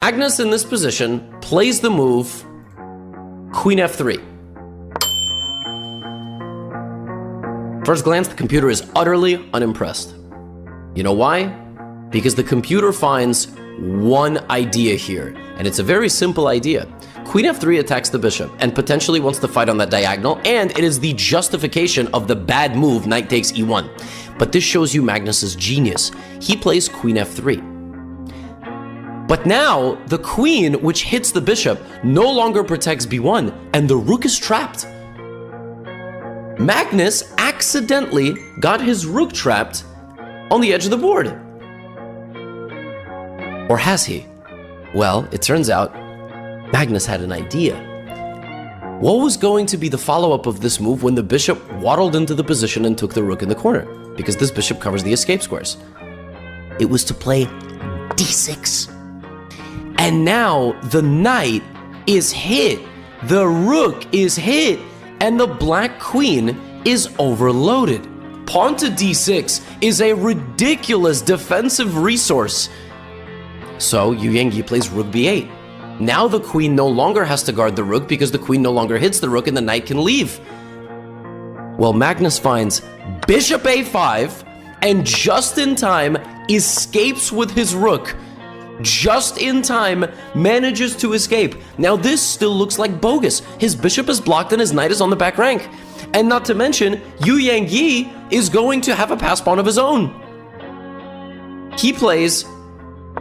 Magnus in this position plays the move Queen F3. First glance, the computer is utterly unimpressed. You know why? Because the computer finds one idea here, and it's a very simple idea. Queen F3 attacks the bishop and potentially wants to fight on that diagonal, and it is the justification of the bad move knight takes e1. But this shows you Magnus's genius. He plays Queen F3. But now, the queen, which hits the bishop, no longer protects b1, and the rook is trapped. Magnus accidentally got his rook trapped on the edge of the board. Or has he? Well, it turns out Magnus had an idea. What was going to be the follow-up of this move when the bishop waddled into the position and took the rook in the corner? Because this bishop covers the escape squares. It was to play d6. And now the knight is hit, the rook is hit, and the black queen is overloaded. Pawn to d6 is a ridiculous defensive resource. So Yu Yangyi plays rook b8. Now the queen no longer has to guard the rook because the queen no longer hits the rook and the knight can leave. Well, Magnus finds bishop a5 and just in time escapes with his rook. Just in time manages to escape. Now this still looks like bogus. His bishop is blocked and his knight is on the back rank. And not to mention, Yu Yangyi is going to have a pass pawn of his own. He plays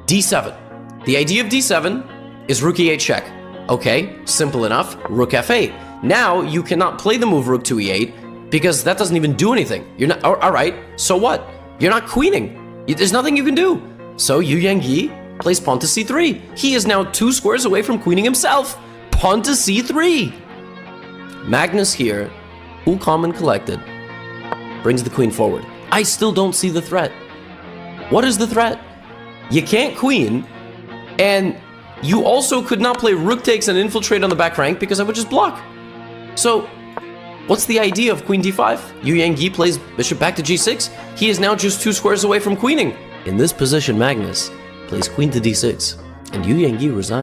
d7. The idea of d7 is rook e8 check. Okay, simple enough, rook f8. Now you cannot play the move rook to e8 because that doesn't even do anything. You're not, all right, so what? You're not queening. There's nothing you can do. So Yu Yangyi plays pawn to c3. He is now 2 squares away from queening himself. Pawn to c3. Magnus here, cool, calm, and collected, brings the queen forward. I still don't see the threat. What is the threat? You can't queen, and you also could not play rook takes and infiltrate on the back rank because I would just block. So, what's the idea of queen d5? Yu Yangyi plays bishop back to g6. He is now just 2 squares away from queening. In this position, Magnus plays queen to d6, and Yu Yangyi resigns.